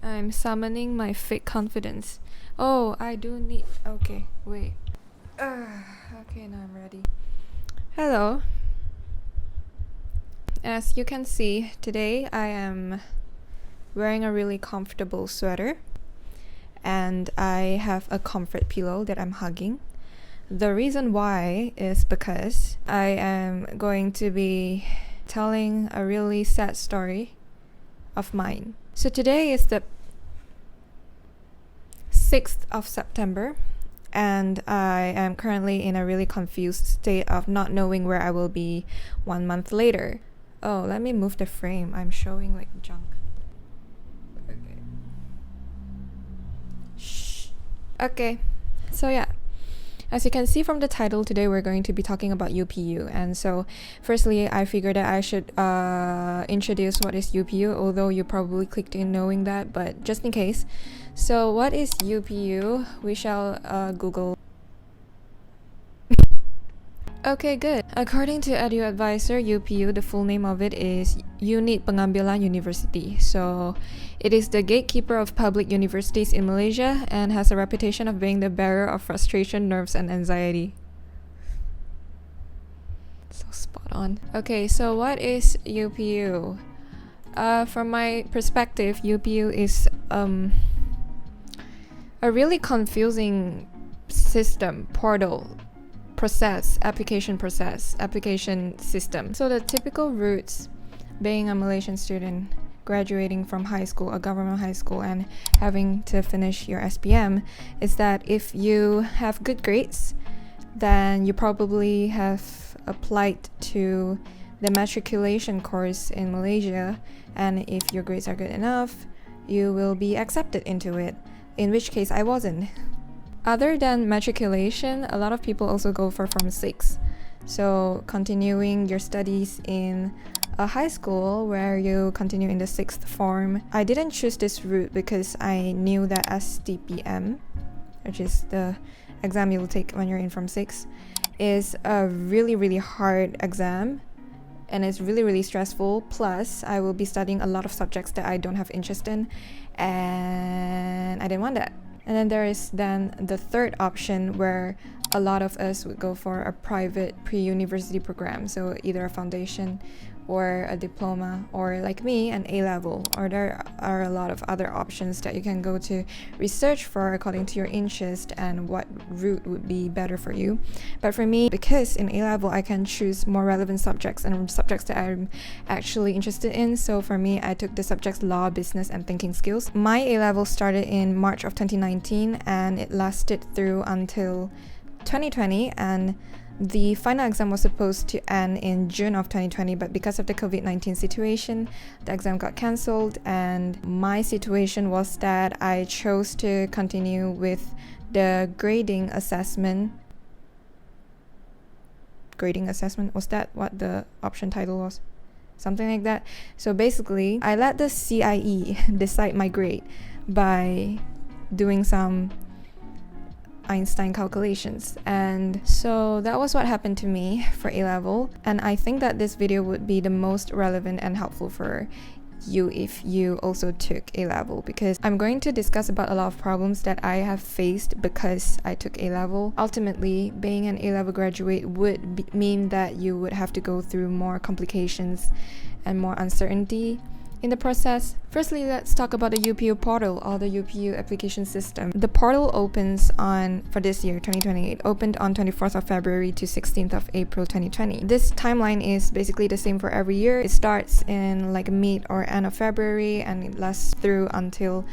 I'm summoning my fake confidence. Oh, I do need... Okay, wait. Okay, now I'm ready. Hello. As you can see, today I am wearing a really comfortable sweater. And I have a comfort pillow that I'm hugging. The reason why is because I am going to be telling a really sad story of mine. So today is the 6th of September, and I am currently in a really confused state of not knowing where I will be 1 month later. Oh, let me move the frame. I'm showing like junk. Okay. Shh. Okay. So yeah. As you can see from the title, today we're going to be talking about UPU. And so, firstly, I figured that I should introduce what is UPU, although you probably clicked in knowing that, but just in case. So, what is UPU? We shall Google. Okay, good. According to EduAdvisor, UPU, the full name of it is Unit Pengambilan University. So, it is the gatekeeper of public universities in Malaysia and has a reputation of being the bearer of frustration, nerves, and anxiety. So spot on. Okay, so what is UPU? From my perspective, UPU is a really confusing system, portal, application system. So the typical routes, being a Malaysian student, graduating from high school, a government high school, and having to finish your SPM, is that if you have good grades, then you probably have applied to the matrikulation course in Malaysia, and if your grades are good enough, you will be accepted into it, in which case I wasn't. Other than matriculation, a lot of people also go for Form 6. So continuing your studies in a high school where you continue in the 6th form. I didn't choose this route because I knew that STPM, which is the exam you'll take when you're in Form 6, is a really hard exam. And it's really stressful. Plus, I will be studying a lot of subjects that I don't have interest in. And I didn't want that. And then there is then the third option where a lot of us would go for a private pre-university program. So either a foundation or a diploma, or like me, an A-level. Or there are a lot of other options that you can go to research for according to your interest and what route would be better for you. But for me, because in A-level I can choose more relevant subjects and subjects that I'm actually interested in. So for me, I took the subjects law, business, and thinking skills. My A-level started in March of 2019 and it lasted through until 2020, and the final exam was supposed to end in June of 2020, but because of the COVID-19 situation, the exam got cancelled, and my situation was that I chose to continue with the grading assessment. Was that what the option title was? Something like that. So basically, I let the CIE decide my grade by doing some Einstein calculations, and so that was what happened to me for A-level. And I think that this video would be the most relevant and helpful for you if you also took A-level, because I'm going to discuss about a lot of problems that I have faced because I took A-level. Ultimately, being an A-level graduate would mean that you would have to go through more complications and more uncertainty in the process. Firstly, let's talk about the UPU portal, or the UPU application system. The portal opens for this year, 2020. It opened on 24th of February to 16th of April 2020. This timeline is basically the same for every year. It starts in like mid or end of February and it lasts through until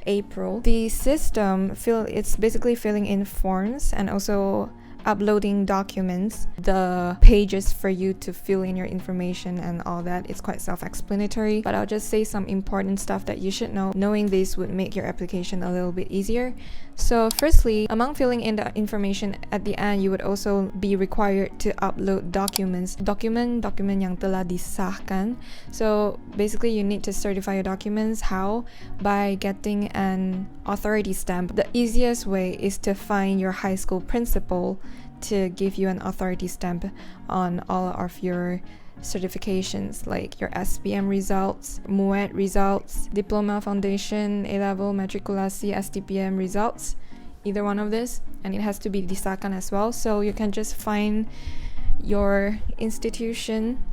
April. The system, it's basically filling in forms and also uploading documents, the pages for you to fill in your information and all that. It's quite self-explanatory, but I'll just say some important stuff that you should know. Knowing this would make your application a little bit easier. So firstly, among filling in the information at the end, you would also be required to upload documents. Dokumen yang telah disahkan. So basically, you need to certify your documents. How? By getting an authority stamp. The easiest way is to find your high school principal to give you an authority stamp on all of your certifications like your SPM results, MUET results, Diploma Foundation, A-Level, Matrikulasi, STPM results, either one of this, and it has to be disahkan as well. So you can just find your institution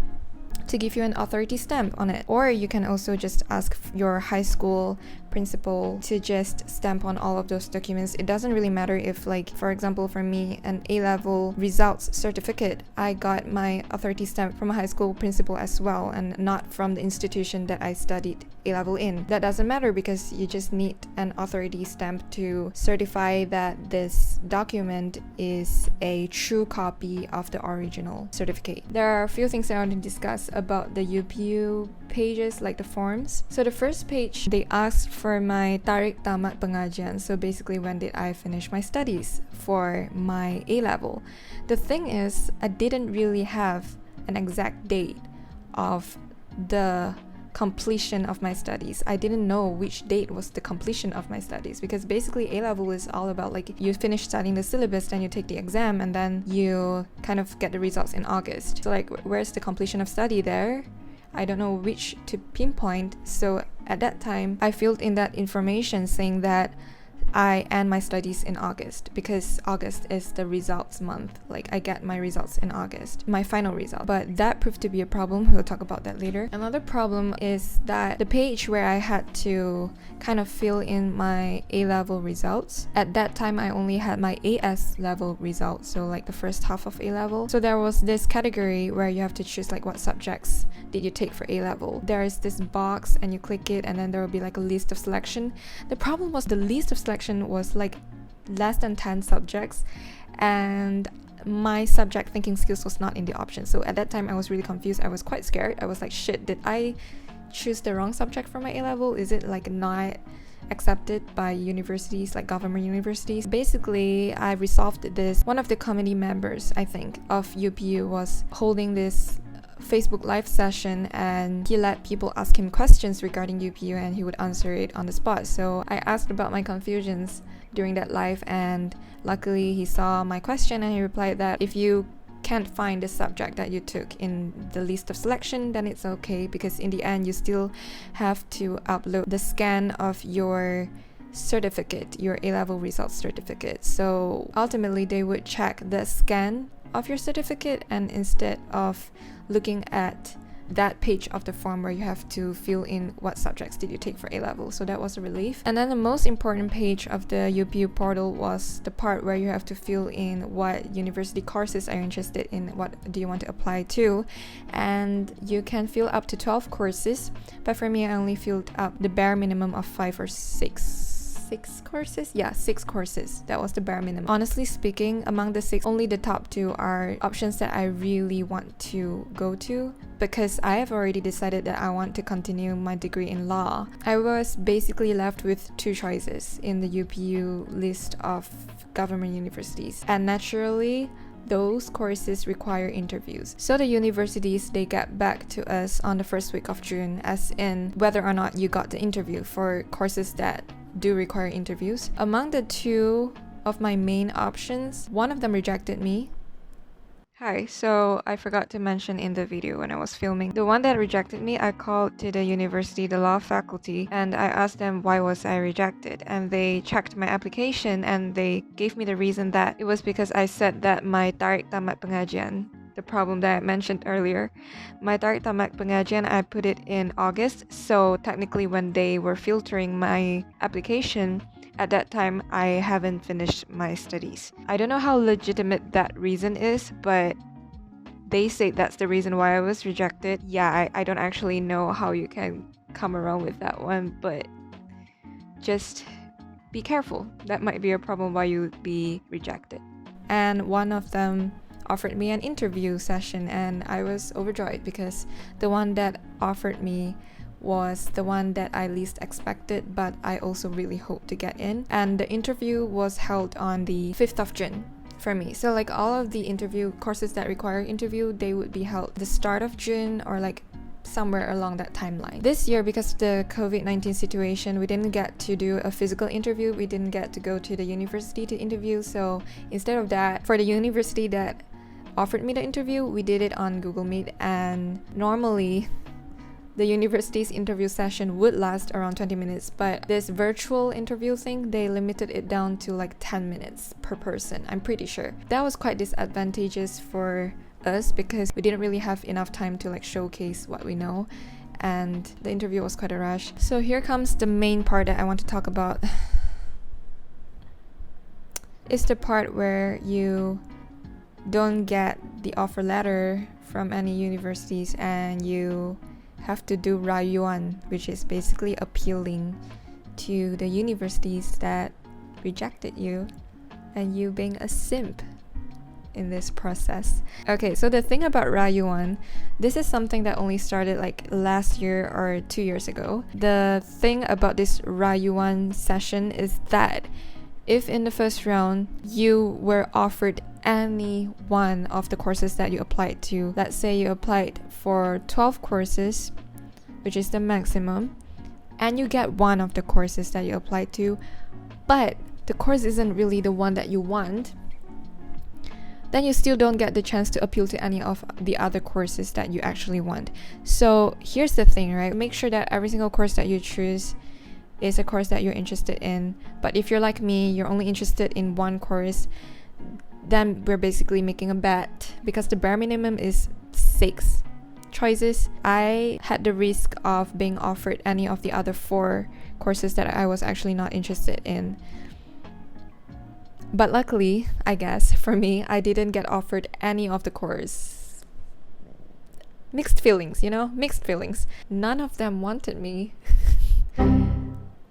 to give you an authority stamp on it, or you can also just ask your high school principal to just stamp on all of those documents. It doesn't really matter if, like, for example, for me, an A-level results certificate, I got my authority stamp from a high school principal as well, and not from the institution that I studied A-level in. That doesn't matter because you just need an authority stamp to certify that this document is a true copy of the original certificate. There are a few things that I want to discuss about the UPU pages, like the forms. So the first page, they asked for my tarik tamat pengajian. So basically, when did I finish my studies for my A-level? The thing is, I didn't really have an exact date of the completion of my studies. I didn't know which date was the completion of my studies, because basically A-level is all about, like, you finish studying the syllabus, then you take the exam, and then you kind of get the results in August. So, like, where's the completion of study there? I don't know which to pinpoint. So at that time, I filled in that information saying that I end my studies in August, because August is the results month. Like, I get my results in August, my final result. But that proved to be a problem. We'll talk about that later. Another problem is that the page where I had to kind of fill in my A-level results, at that time I only had my AS level results, so like the first half of A-level. So there was this category where you have to choose, like, what subjects did you take for A-level. There is this box and you click it, and then there will be like a list of selection. The problem was the list of selection was like less than 10 subjects, and my subject thinking skills was not in the option. So at that time I was really confused. I was quite scared. I was like, shit, did I choose the wrong subject for my A-level? Is it like not accepted by universities, like government universities? Basically, I resolved this. One of the committee members, I think, of UPU was holding this Facebook live session, and he let people ask him questions regarding UPU, and he would answer it on the spot. So I asked about my confusions during that live, and luckily he saw my question and he replied that if you can't find the subject that you took in the list of selection, then it's okay, because in the end you still have to upload the scan of your certificate, your A-level results certificate. So ultimately they would check the scan of your certificate, and instead of looking at that page of the form where you have to fill in what subjects did you take for A-level. So that was a relief. And then the most important page of the UPU portal was the part where you have to fill in what university courses are you interested in, what do you want to apply to, and you can fill up to 12 courses, but for me I only filled up the bare minimum of 5 or 6 courses. Yeah, 6 courses. That was the bare minimum. Honestly speaking, among the 6, only the top 2 are options that I really want to go to, because I have already decided that I want to continue my degree in law. I was basically left with 2 choices in the UPU list of government universities, and naturally those courses require interviews. So the universities, they get back to us on the first week of June, as in whether or not you got the interview for courses that do require interviews. Among the 2 of my main options, one of them rejected me. Hi, so I forgot to mention in the video when I was filming, the one that rejected me, I called to the university, the law faculty, and I asked them why was I rejected, and they checked my application and they gave me the reason that it was because I said that my tarik tamat pengajian, the problem that I mentioned earlier, my tarik tamat pengajian, I put it in August, so technically when they were filtering my application, at that time I haven't finished my studies. I don't know how legitimate that reason is, but they say that's the reason why I was rejected. Yeah, I don't actually know how you can come around with that one, but just be careful. That might be a problem why you would be rejected. And one of them offered me an interview session, and I was overjoyed because the one that offered me was the one that I least expected, but I also really hope to get in. And the interview was held on the 5th of June for me. So like all of the interview courses that require interview, they would be held the start of June or like somewhere along that timeline. This year, because of the COVID-19 situation, we didn't get to do a physical interview. We didn't get to go to the university to interview. So instead of that, for the university that offered me the interview, we did it on Google Meet, and normally the university's interview session would last around 20 minutes, but this virtual interview thing, they limited it down to like 10 minutes per person, I'm pretty sure. That was quite disadvantageous for us because we didn't really have enough time to like showcase what we know, and the interview was quite a rush. So here comes the main part that I want to talk about. It's the part where you don't get the offer letter from any universities and you have to do rayuan, which is basically appealing to the universities that rejected you, and you being a simp in this process. Okay, so the thing about rayuan, this is something that only started like last year or 2 years ago. The thing about this rayuan session is that if in the first round you were offered any one of the courses that you applied to, let's say you applied for 12 courses, which is the maximum, and you get one of the courses that you applied to, but the course isn't really the one that you want, then you still don't get the chance to appeal to any of the other courses that you actually want. So here's the thing, right? Make sure that every single course that you choose is a course that you're interested in. But if you're like me, you're only interested in one course, then we're basically making a bet, because the bare minimum is 6 choices. I had the risk of being offered any of the other 4 courses that I was actually not interested in. But luckily, I guess, for me, I didn't get offered any of the course. Mixed feelings, mixed feelings. None of them wanted me.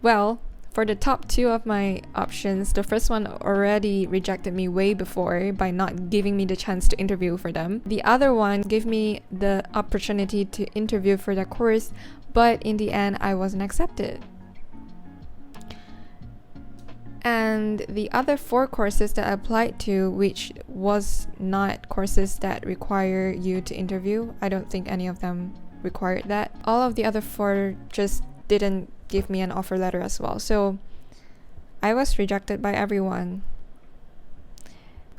Well, for the top 2 of my options, the first one already rejected me way before by not giving me the chance to interview for them. The other one gave me the opportunity to interview for the course, but in the end, I wasn't accepted. And the other 4 courses that I applied to, which was not courses that require you to interview, I don't think any of them required that. All of the other 4 just didn't give me an offer letter as well. So I was rejected by everyone,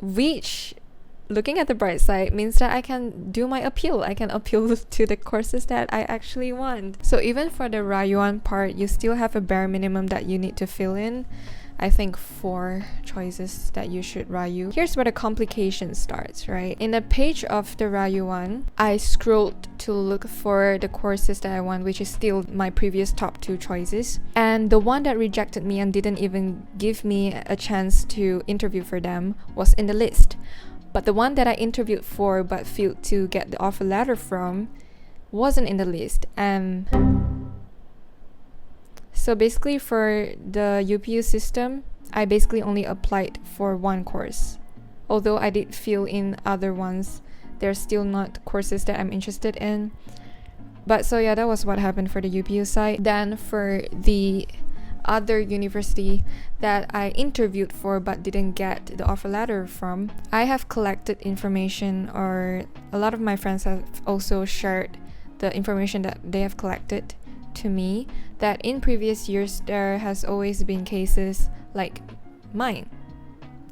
which, looking at the bright side, means that I can do my appeal. I can appeal to the courses that I actually want. So even for the rayuan part, you still have a bare minimum that you need to fill in. I think 4 choices that you should rayu. Here's where the complication starts, right? In the page of the rayuan, I scrolled to look for the courses that I want, which is still my previous top 2 choices. And the one that rejected me and didn't even give me a chance to interview for them was in the list. But the one that I interviewed for but failed to get the offer letter from wasn't in the list. So basically for the UPU system, I basically only applied for one course. Although I did fill in other ones, they're still not courses that I'm interested in. But so yeah, that was what happened for the UPU side. Then for the other university that I interviewed for but didn't get the offer letter from, I have collected information, or a lot of my friends have also shared the information that they have collected to me, that in previous years there has always been cases like mine,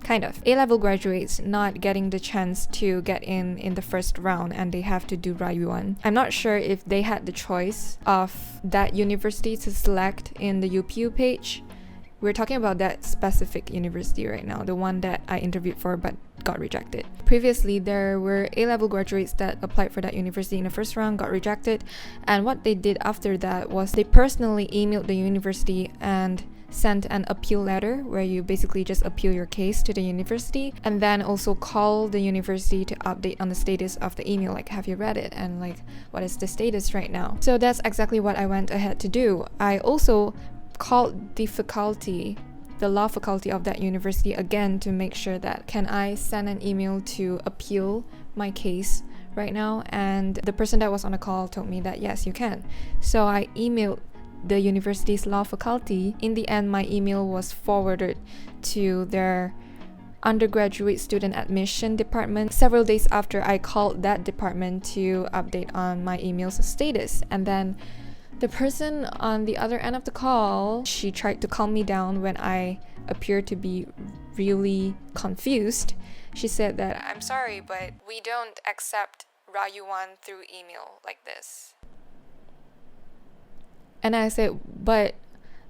kind of A-level graduates not getting the chance to get in the first round, and they have to do rayuan. I'm not sure if they had the choice of that university to select in the UPU page. We're talking about that specific university right now, the one that I interviewed for but got rejected. Previously, there were A-level graduates that applied for that university in the first round, got rejected, and what they did after that was they personally emailed the university and sent an appeal letter where you basically just appeal your case to the university, and then also call the university to update on the status of the email, like have you read it, and like what is the status right now. So that's exactly what I went ahead to do. I also called the faculty, the law faculty of that university again, to make sure that can I send an email to appeal my case right now, and the person that was on the call told me that yes, you can. So I emailed the university's law faculty. In the end, my email was forwarded to their undergraduate student admission department several days after I called that department to update on my email's status. And then the person on the other end of the call, she tried to calm me down when I appeared to be really confused. she said that, "I'm sorry, but we don't accept Rayuan through email like this." And I said, "But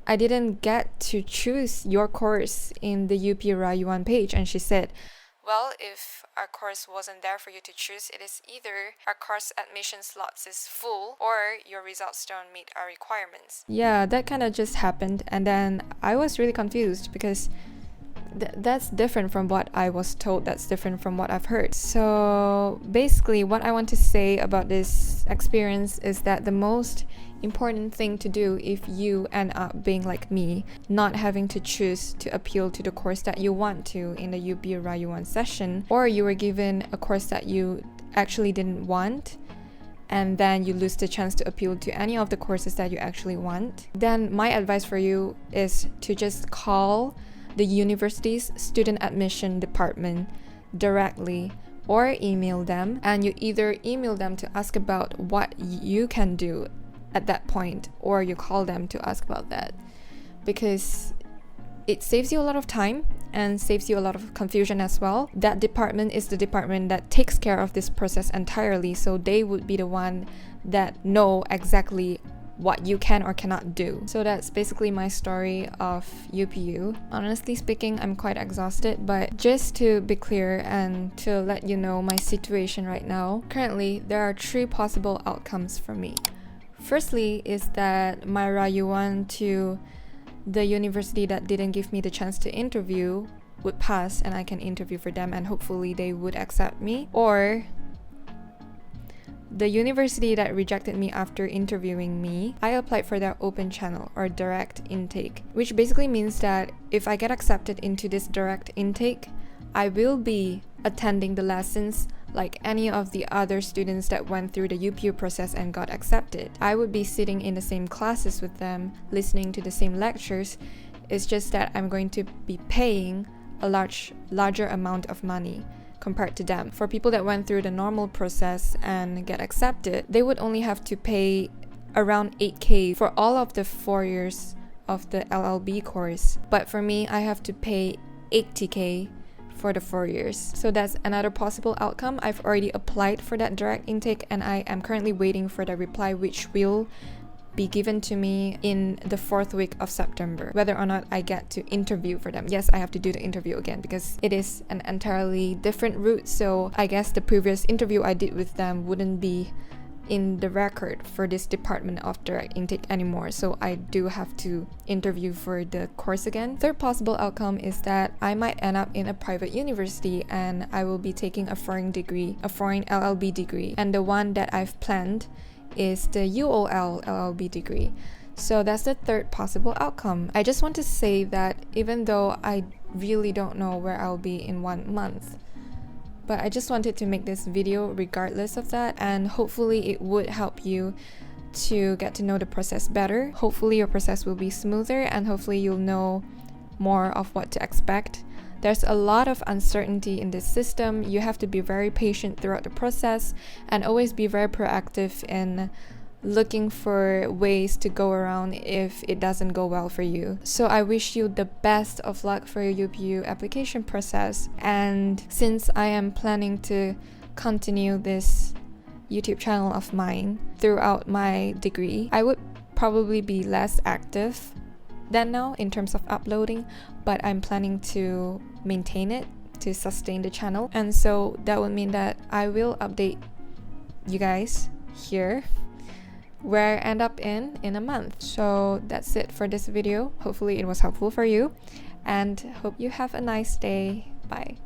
I didn't get to choose your course in the UPU Rayuan page." And she said, "Well, if our course wasn't there for you to choose, it is either our course admission slots is full or your results don't meet our requirements." Yeah, that kind of just happened. And then I was really confused because that's different from what I was told. That's different from what I've heard. So basically, what I want to say about this experience is that the most important thing to do if you end up being like me, not having to choose to appeal to the course that you want to in the UPU Rayuan session, or you were given a course that you actually didn't want, and then you lose the chance to appeal to any of the courses that you actually want, then my advice for you is to just call the university's student admission department directly or email them, and you either email them to ask about what you can do at that point, or you call them to ask about that, because it saves you a lot of time and saves you a lot of confusion as well. That department is the department that takes care of this process entirely, so they would be the one that know exactly what you can or cannot do. So that's basically my story of UPU. Honestly speaking, I'm quite exhausted, but just to be clear and to let you know my situation right now, currently there are 3 possible outcomes for me. Firstly is that my Rayuan to the university that didn't give me the chance to interview would pass and I can interview for them and hopefully they would accept me. Or the university that rejected me after interviewing me, I applied for their open channel or direct intake, which basically means that if I get accepted into this direct intake, I will be attending the lessons like any of the other students that went through the UPU process and got accepted. I would be sitting in the same classes with them, listening to the same lectures. It's just that I'm going to be paying a larger amount of money compared to them. For people that went through the normal process and get accepted, they would only have to pay around 8K for all of the 4 years of the LLB course. But for me, I have to pay 80K for the 4 years. So that's another possible outcome. I've already applied for that direct intake and I am currently waiting for the reply, which will be given to me in the 4th week of September, whether or not I get to interview for them. Yes, I have to do the interview again because it is an entirely different route, so I guess the previous interview I did with them wouldn't be in the record for this department of direct intake anymore, so I do have to interview for the course again. Third possible outcome is that I might end up in a private university and I will be taking a foreign degree, a foreign LLB degree, and the one that I've planned is the UOL LLB degree. So that's the third possible outcome. I just want to say that even though I really don't know where I'll be in 1 month, but I just wanted to make this video regardless of that, and hopefully it would help you to get to know the process better. Hopefully your process will be smoother and hopefully you'll know more of what to expect. There's a lot of uncertainty in this system. You have to be very patient throughout the process and always be very proactive in looking for ways to go around if it doesn't go well for you. So I wish you the best of luck for your UPU application process. And since I am planning to continue this YouTube channel of mine throughout my degree, I would probably be less active than now in terms of uploading, but I'm planning to maintain it, to sustain the channel. And so that would mean that I will update you guys here where I end up in a month. So that's it for this video. Hopefully it was helpful for you and hope you have a nice day. Bye.